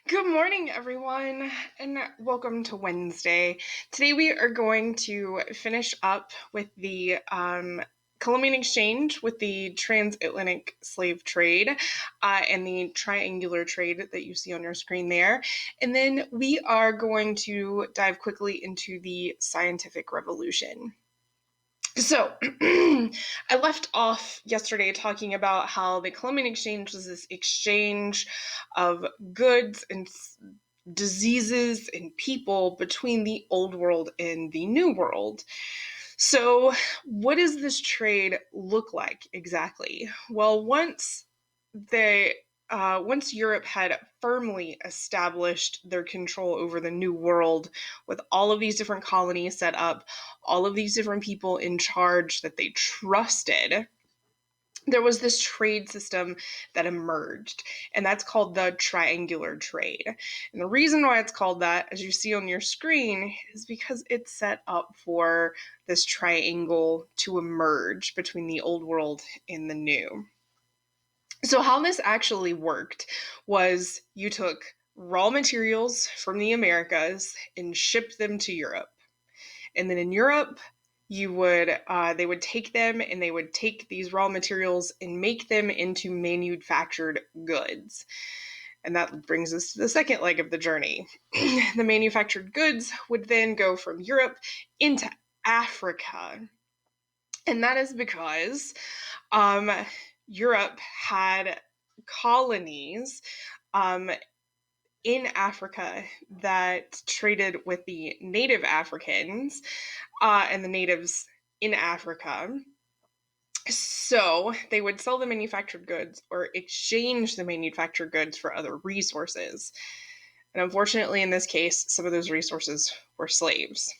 Good morning, everyone, and welcome to Wednesday. Today, we are going to finish up with the Columbian Exchange with the transatlantic slave trade and the triangular trade that you see on your screen there. And then we are going to dive quickly into the scientific revolution. So, I left off yesterday talking about how the Columbian Exchange was this exchange of goods and diseases and people between the old world and the new world. So, what does this trade look like exactly? Well, once Europe had firmly established their control over the New World with all of these different colonies set up, all of these different people in charge that they trusted, there was this trade system that emerged, and that's called the triangular trade. And the reason why it's called that, as you see on your screen, is because it's set up for this triangle to emerge between the old world and the new. So, how this actually worked was you took raw materials from the Americas and shipped them to Europe. And then in Europe, they would take them and they would take these raw materials and make them into manufactured goods. And that brings us to the second leg of the journey. The manufactured goods would then go from Europe into Africa. And that is because um, Europe had colonies um, in Africa that traded with the native Africans and the natives in Africa. So they would sell the manufactured goods or exchange the manufactured goods for other resources. And unfortunately, in this case, some of those resources were slaves.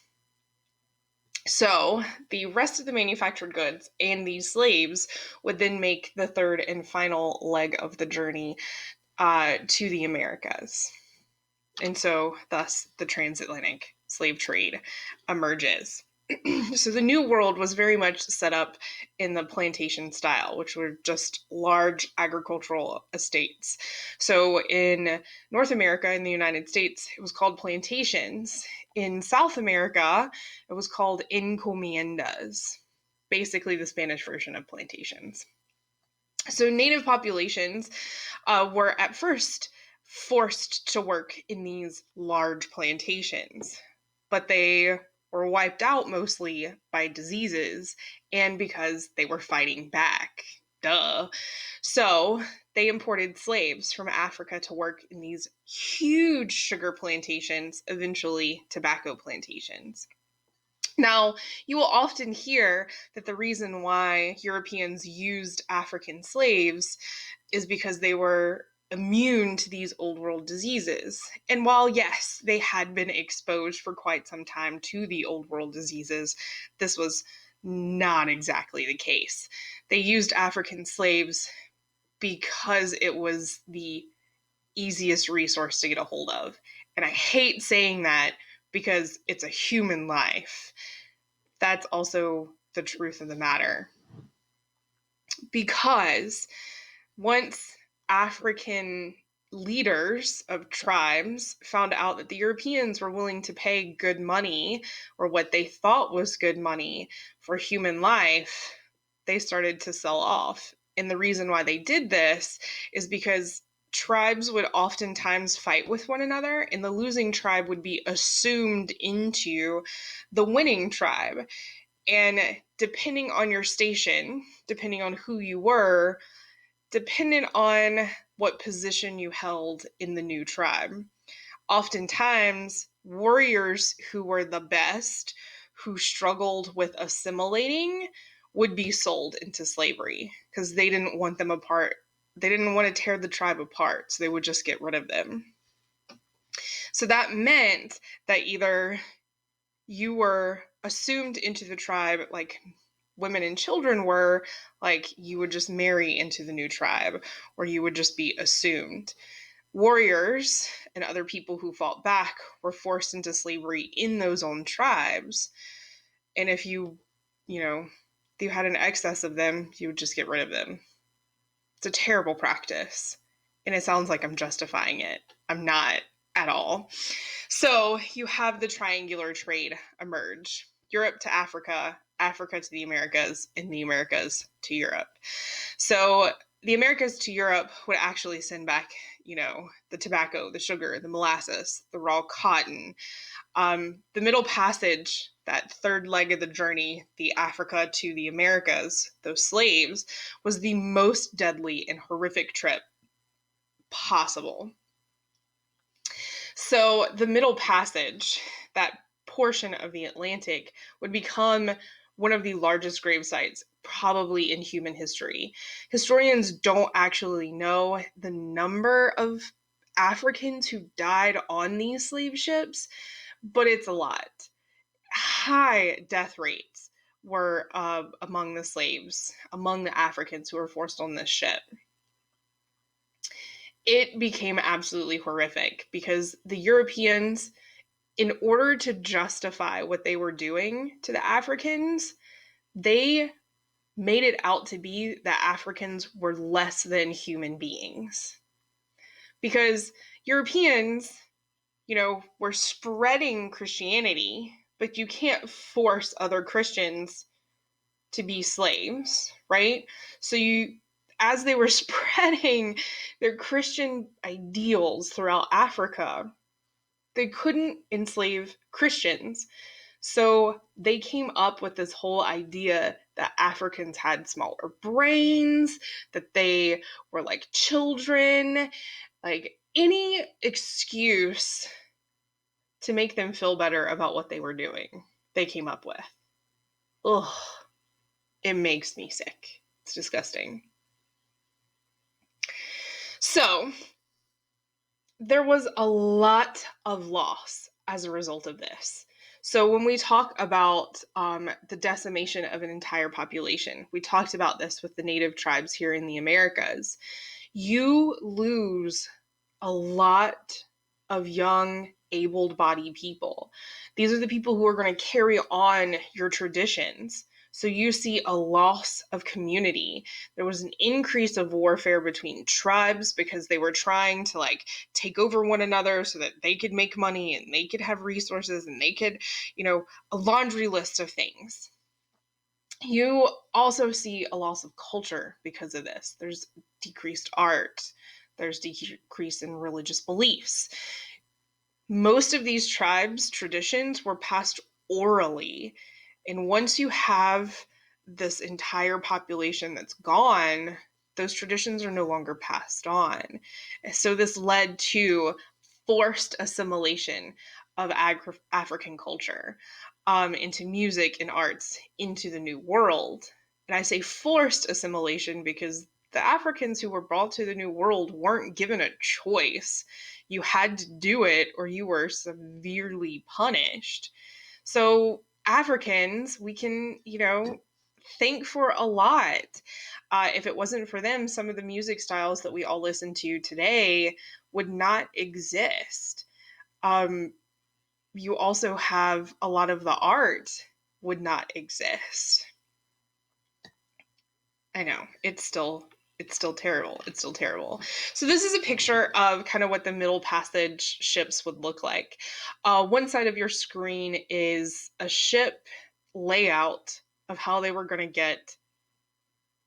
So the rest of the manufactured goods and these slaves would then make the third and final leg of the journey to the Americas. And so, thus, the transatlantic slave trade emerges. So, the New World was very much set up in the plantation style, which were just large agricultural estates. So, in North America, in the United States, it was called plantations. In South America, it was called encomiendas, basically the Spanish version of plantations. So, native populations were at first forced to work in these large plantations, but they were wiped out mostly by diseases and because they were fighting back. Duh. So they imported slaves from Africa to work in these huge sugar plantations, eventually tobacco plantations. Now, you will often hear that the reason why Europeans used African slaves is because they were immune to these old world diseases. And while, yes, they had been exposed for quite some time to the old world diseases, this was not exactly the case. They used African slaves because it was the easiest resource to get a hold of. And I hate saying that because it's a human life. That's also the truth of the matter. Because once African leaders of tribes found out that the Europeans were willing to pay good money, or what they thought was good money, for human life, they started to sell off. And the reason why they did this is because tribes would oftentimes fight with one another, and the losing tribe would be assumed into the winning tribe. And depending on your station, depending on who you were, dependent on what position you held in the new tribe. Oftentimes, warriors who were the best, who struggled with assimilating, would be sold into slavery because they didn't want them apart. They didn't want to tear the tribe apart, so they would just get rid of them. So that meant that either you were assumed into the tribe like women and children were, like you would just marry into the new tribe, or you would just be assumed. Warriors and other people who fought back were forced into slavery in those own tribes. And if if you had an excess of them, you would just get rid of them. It's a terrible practice. And it sounds like I'm justifying it. I'm not at all. So you have the triangular trade emerge. Europe to Africa, Africa to the Americas, and the Americas to Europe. So the Americas to Europe would actually send back, the tobacco, the sugar, the molasses, the raw cotton. The Middle Passage, that third leg of the journey, the Africa to the Americas, those slaves, was the most deadly and horrific trip possible. So the Middle Passage, that portion of the Atlantic, would become one of the largest grave sites probably in human history. Historians don't actually know the number of Africans who died on these slave ships, but it's a lot. High death rates were among the slaves, among the Africans who were forced on this ship. It became absolutely horrific because the Europeans, in order to justify what they were doing to the Africans, they made it out to be that Africans were less than human beings. Because Europeans, were spreading Christianity, but you can't force other Christians to be slaves, right? So as they were spreading their Christian ideals throughout Africa, they couldn't enslave Christians. So they came up with this whole idea that Africans had smaller brains, that they were like children, like any excuse to make them feel better about what they were doing, they came up with. Ugh, it makes me sick. It's disgusting. So there was a lot of loss as a result of this. So when we talk about the decimation of an entire population, we talked about this with the native tribes here in the Americas. You lose a lot of young, able-bodied people. These are the people who are going to carry on your traditions. So you see a loss of community. There was an increase of warfare between tribes because they were trying to take over one another so that they could make money and they could have resources and they could, a laundry list of things. You also see a loss of culture because of this. There's decreased art. There's decrease in religious beliefs. Most of these tribes' traditions were passed orally. And once you have this entire population that's gone, those traditions are no longer passed on. So this led to forced assimilation of African culture into music and arts into the New World. And I say forced assimilation because the Africans who were brought to the New World weren't given a choice. You had to do it or you were severely punished. So Africans, we can, thank for a lot. If it wasn't for them, some of the music styles that we all listen to today would not exist. You also have a lot of the art would not exist. I know, it's still terrible. It's still terrible. So this is a picture of kind of what the Middle Passage ships would look like. One side of your screen is a ship layout of how they were going to get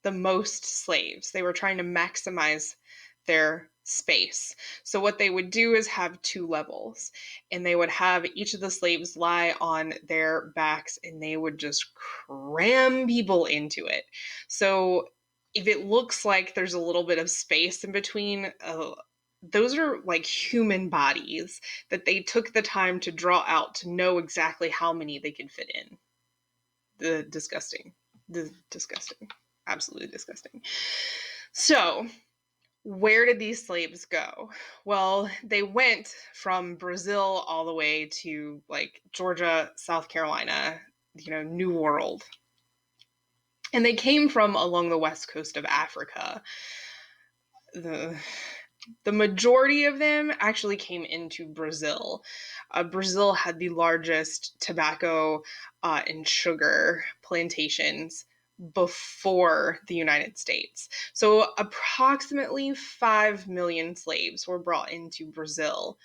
the most slaves. They were trying to maximize their space. So what they would do is have two levels, and they would have each of the slaves lie on their backs and they would just cram people into it. So if it looks like there's a little bit of space in between, those are like human bodies that they took the time to draw out to know exactly how many they could fit in. Disgusting. Absolutely disgusting. So where did these slaves go? Well, they went from Brazil all the way to Georgia, South Carolina, New World. And they came from along the west coast of Africa. The majority of them actually came into Brazil. Brazil had the largest tobacco and sugar plantations, before the United States. So approximately 5 million slaves were brought into Brazil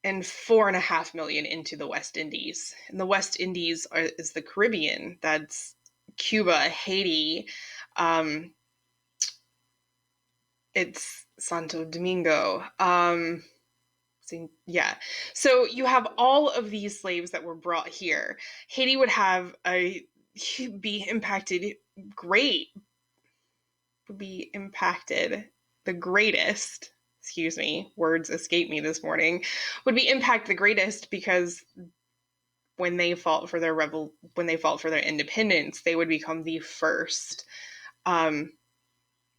and 4.5 million into the West Indies. And the West Indies is the Caribbean. That's Cuba, Haiti. It's Santo Domingo. Yeah. So you have all of these slaves that were brought here. Haiti would be impacted the greatest, excuse me, words escape me this morning, would be impact the greatest because when they fought for their independence, they would become the first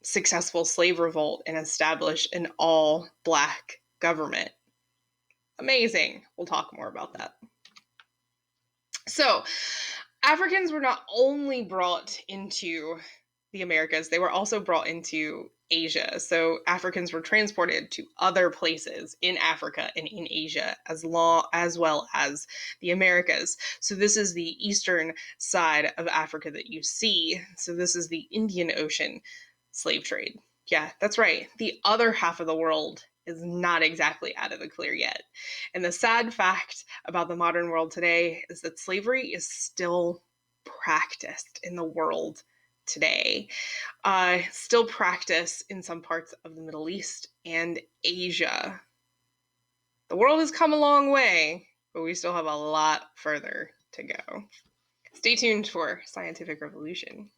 successful slave revolt and establish an all Black government. Amazing. We'll talk more about that. So, Africans were not only brought into the Americas, they were also brought into Asia. So, Africans were transported to other places in Africa and in Asia as well as the Americas. So, this is the eastern side of Africa that you see. So, this is the Indian Ocean slave trade. Yeah, that's right. The other half of the world is not exactly out of the clear yet. And the sad fact about the modern world today is that slavery is still practiced in the world today. Still practiced in some parts of the Middle East and Asia. The world has come a long way, but we still have a lot further to go. Stay tuned for Scientific Revolution.